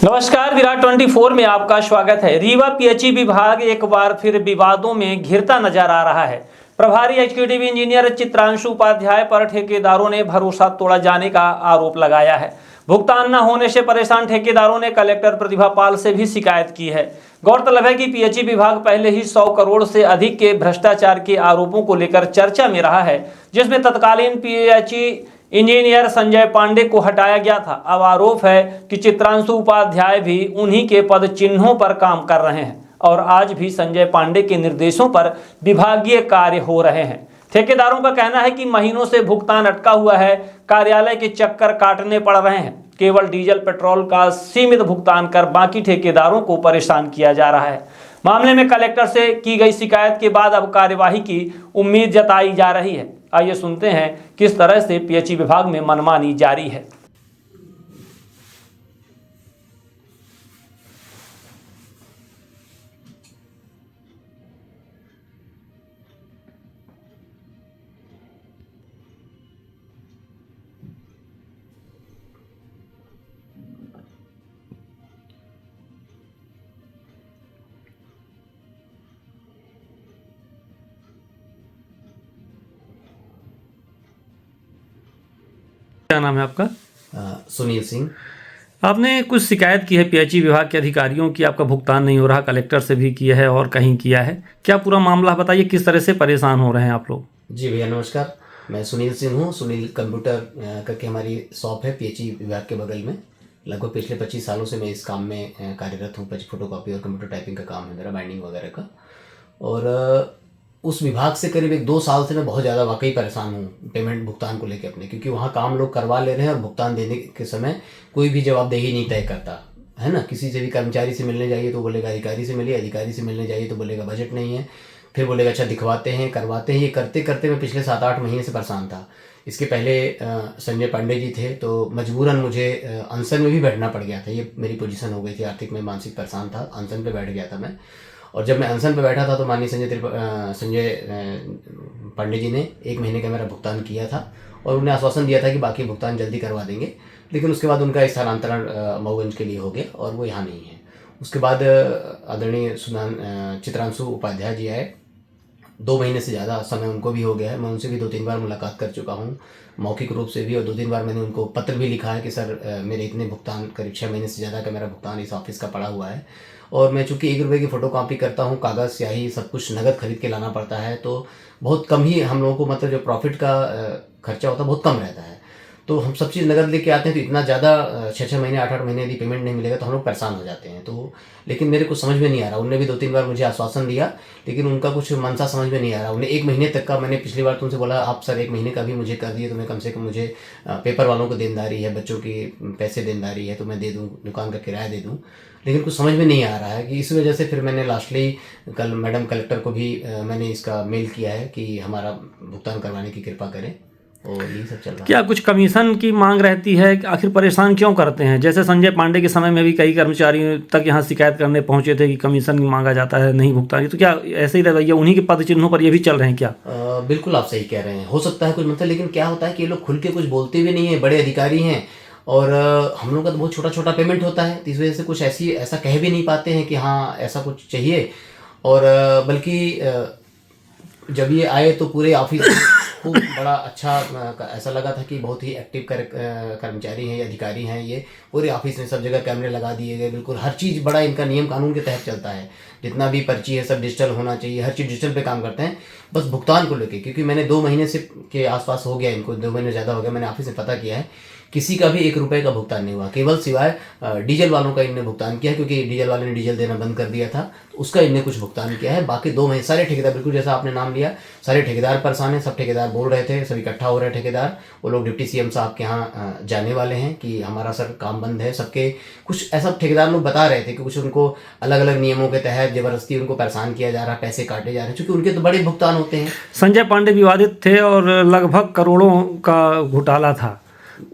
नमस्कार, विराट 24 में आपका स्वागत है। रीवा पीएचई विभाग एक बार फिर विवादों में घिरता नजर आ रहा है। प्रभारी एग्जीक्यूटिव इंजीनियर चित्रांशु उपाध्याय पर ठेकेदारों ने भरोसा तोड़ा जाने का आरोप लगाया है। भुगतान न होने से परेशान ठेकेदारों ने कलेक्टर प्रतिभा पाल से भी शिकायत की है। गौरतलब है कि पीएचई विभाग पहले ही 100 करोड़ से अधिक के भ्रष्टाचार के आरोपों को लेकर चर्चा में रहा है, जिसमें तत्कालीन पीएचई इंजीनियर संजय पांडे को हटाया गया था। अब आरोप है कि चित्रांशु उपाध्याय भी उन्हीं के पद चिन्हों पर काम कर रहे हैं और आज भी संजय पांडे के निर्देशों पर विभागीय कार्य हो रहे हैं। ठेकेदारों का कहना है कि महीनों से भुगतान अटका हुआ है, कार्यालय के चक्कर काटने पड़ रहे हैं। केवल डीजल पेट्रोल का सीमित भुगतान कर बाकी ठेकेदारों को परेशान किया जा रहा है। मामले में कलेक्टर से की गई शिकायत के बाद अब कार्यवाही की उम्मीद जताई जा रही है। आइए सुनते हैं किस तरह से पीएचई विभाग में मनमानी जारी है। क्या नाम है आपका? सुनील सिंह। आपने कुछ शिकायत की है पीएचई विभाग के अधिकारियों की, आपका भुगतान नहीं हो रहा, कलेक्टर से भी किया है और कहीं किया है। क्या पूरा मामला बताइए, किस तरह से परेशान हो रहे हैं आप लोग? जी भैया नमस्कार, मैं सुनील सिंह हूँ। सुनील कंप्यूटर करके हमारी शॉप है पीएचई विभाग के बगल में। लगभग पिछले 25 सालों से मैं इस काम में कार्यरत हूँ। फोटोकॉपी और कंप्यूटर टाइपिंग का काम है मेरा, बाइंडिंग वगैरह का। और उस विभाग से करीब 1-2 साल से मैं बहुत ज़्यादा वाकई परेशान हूँ पेमेंट भुगतान को लेकर अपने, क्योंकि वहाँ काम लोग करवा ले रहे हैं और भुगतान देने के समय कोई भी जवाबदेही नहीं तय करता है ना। किसी से भी कर्मचारी से मिलने जाइए तो बोलेगा अधिकारी से मिलिए, अधिकारी से मिलने जाइए तो बोलेगा बजट नहीं है, फिर बोलेगा अच्छा दिखवाते हैं करवाते हैं। ये करते करते मैं पिछले 7-8 महीने से परेशान था। इसके पहले संजय पांडे जी थे तो मजबूरन मुझे अनशन में भी बैठना पड़ गया था। ये मेरी पोजीशन हो गई थी, आर्थिक में मानसिक परेशान था, अनशन पे बैठ गया था मैं। और जब मैं अनशन पे बैठा था तो माननीय संजय पांडे जी ने 1 महीने का मेरा भुगतान किया था और उन्हें आश्वासन दिया था कि बाकी भुगतान जल्दी करवा देंगे। लेकिन उसके बाद उनका स्थानांतरण मऊगंज के लिए हो गया और वो यहाँ नहीं है। उसके बाद आदरणीय चित्रांशु उपाध्याय जी आए। 2 महीने से ज़्यादा समय उनको भी हो गया है। मैं उनसे भी 2-3 बार मुलाकात कर चुका हूँ, मौखिक रूप से भी, और 2-3 बार मैंने उनको पत्र भी लिखा है कि सर मेरे इतने भुगतान करीब 6 महीने से ज़्यादा का मेरा भुगतान इस ऑफिस का पड़ा हुआ है। और मैं चूँकि 1 रुपये की फ़ोटोकॉपी करता हूँ, कागज़ स्याही सब कुछ नगद खरीद के लाना पड़ता है, तो बहुत कम ही हम लोगों को मतलब जो प्रॉफिट का खर्चा होता है बहुत कम रहता है। तो हम सब चीज़ नगद लेके आते हैं तो इतना ज़्यादा 6-6 महीने 8-8 महीने यदि पेमेंट नहीं मिलेगा तो हम लोग परेशान हो जाते हैं। तो लेकिन मेरे को समझ में नहीं आ रहा। उनने भी 2-3 बार मुझे आश्वासन दिया लेकिन उनका कुछ मनसा समझ में नहीं आ रहा। उन्हें 1 महीने तक का, मैंने पिछली बार तुमसे बोला आप सर 1 महीने का भी मुझे कर दिए तो मैं कम से कम, मुझे पेपर वालों को देनदारी है, बच्चों की पैसे देनदारी है तो मैं दे दूँ, दुकान का किराया दे दूँ। लेकिन कुछ समझ में नहीं आ रहा है कि इस वजह से फिर मैंने लास्टली कल मैडम कलेक्टर को भी मैंने इसका मेल किया है कि हमारा भुगतान करवाने की कृपा करें। और यही सब चल रहा है। क्या कुछ कमीशन की मांग रहती है? आखिर परेशान क्यों करते हैं? जैसे संजय पांडे के समय में भी कई कर्मचारियों तक यहाँ शिकायत करने पहुंचे थे कि कमीशन मांगा जाता है, नहीं भुगतान। तो क्या ऐसे ही रवैया उन्हीं के पद चिन्हों पर ये भी चल रहे हैं क्या? बिल्कुल आप सही कह रहे हैं, हो सकता है कुछ मतलब, लेकिन क्या होता है कि ये लोग खुल के कुछ बोलते भी नहीं है, बड़े अधिकारी हैं और हम लोग का तो बहुत छोटा छोटा पेमेंट होता है, तो इस वजह से कुछ ऐसा कह भी नहीं पाते हैं कि हाँ ऐसा कुछ चाहिए। और बल्कि जब ये आए तो पूरे ऑफिस खूब बड़ा अच्छा ऐसा लगा था कि बहुत ही एक्टिव कर्मचारी हैं, अधिकारी हैं। ये पूरे ऑफिस में सब जगह कैमरे लगा दिए गए, बिल्कुल हर चीज़ बड़ा इनका नियम कानून के तहत चलता है। जितना भी पर्ची है सब डिजिटल होना चाहिए, हर चीज़ डिजिटल पे काम करते हैं। बस भुगतान को लेके, क्योंकि मैंने 2 महीने से के आसपास हो गया, इनको 2 महीने ज़्यादा हो गया, मैंने ऑफिस में पता किया है, किसी का भी 1 रुपये का भुगतान नहीं हुआ, केवल सिवाय डीजल वालों का इनने भुगतान किया, क्योंकि डीजल वाले ने डीजल देना बंद कर दिया था, तो उसका इनने कुछ भुगतान किया है। बाकी 2 महीने सारे ठेकेदार, बिल्कुल जैसा आपने नाम लिया, सारे ठेकेदार परेशान हैं। सब ठेकेदार बोल रहे थे, सब इकट्ठा हो रहे ठेकेदार, वो लोग डिप्टी सीएम साहब के यहाँ जाने वाले हैं कि हमारा सर काम बंद है। सबके कुछ ऐसा ठेकेदार लोग बता रहे थे कि कुछ उनको अलग अलग नियमों के तहत जबरदस्ती उनको परेशान किया जा रहा है, पैसे काटे जा रहे हैं, क्योंकि उनके तो बड़े भुगतान होते हैं। संजय पांडे विवादित थे और लगभग करोड़ों का घोटाला था,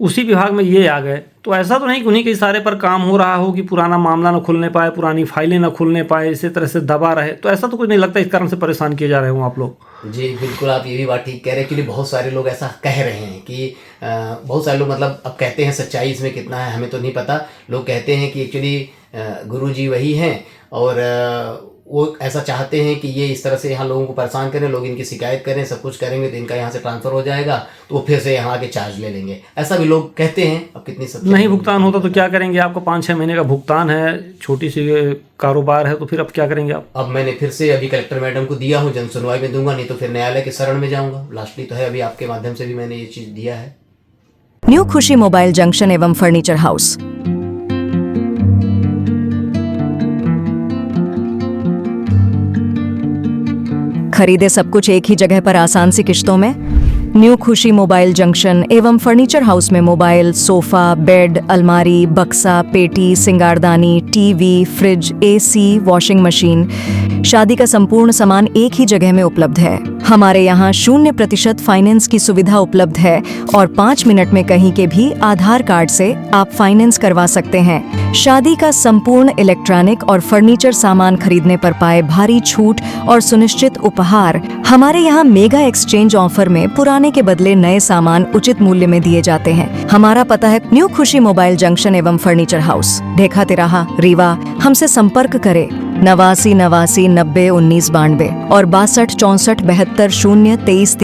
उसी विभाग में ये आ गए, तो ऐसा तो नहीं कि उन्हीं के इशारे पर काम हो रहा हो कि पुराना मामला ना खुलने पाए, पुरानी फाइलें ना खुलने पाए, इसी तरह से दबा रहे, तो ऐसा तो कुछ नहीं लगता इस कारण से परेशान किए जा रहे हो आप लोग? जी बिल्कुल, आप ये भी बात ठीक कह रहे हैं। एक्चुअली बहुत सारे लोग ऐसा कह रहे हैं कि बहुत सारे लोग, मतलब अब कहते हैं, सच्चाई इसमें कितना है हमें तो नहीं पता। लोग कहते हैं कि एक्चुअली गुरुजी वही हैं और वो ऐसा चाहते हैं कि ये इस तरह से यहाँ लोगों को परेशान करें, लोग इनकी शिकायत करें, सब कुछ करेंगे तो इनका यहाँ से ट्रांसफ़र हो जाएगा, तो वो फिर से यहाँ आके चार्ज ले लेंगे। ऐसा भी लोग कहते हैं। अब कितनी सच्चाई नहीं भुगतान होता तो क्या करेंगे? आपका 5-6 महीने का भुगतान है, छोटी सी कारोबार है, तो फिर अब क्या करेंगे आप? अब मैंने फिर से अभी कलेक्टर मैडम को दिया हूँ, जन सुनवाई में दूंगा, नहीं तो फिर न्यायालय के शरण में जाऊंगा। लास्टली तो है, अभी आपके माध्यम से भी मैंने ये चीज़ दिया है। न्यू खुशी मोबाइल जंक्शन एवं फर्नीचर हाउस। खरीदे सब कुछ एक ही जगह पर आसान सी किश्तों में। न्यू खुशी मोबाइल जंक्शन एवं फर्नीचर हाउस में मोबाइल, सोफा, बेड, अलमारी, बक्सा, पेटी, सिंगारदानी, TV, fridge, AC, washing machine, शादी का संपूर्ण सामान एक ही जगह में उपलब्ध है। हमारे यहाँ 0% फाइनेंस की सुविधा उपलब्ध है और 5 मिनट में कहीं के भी आधार कार्ड से आप फाइनेंस करवा सकते हैं। शादी का संपूर्ण इलेक्ट्रॉनिक और फर्नीचर सामान खरीदने पर पाए भारी छूट और सुनिश्चित उपहार। हमारे यहाँ मेगा एक्सचेंज ऑफर में पुराने के बदले नए सामान उचित मूल्य में दिए जाते हैं। हमारा पता है न्यू खुशी मोबाइल जंक्शन एवं फर्नीचर हाउस, ढेखा तिराहा, रीवा। हमसे संपर्क करें 89 89 90 19 92 और 62 64 72 0 23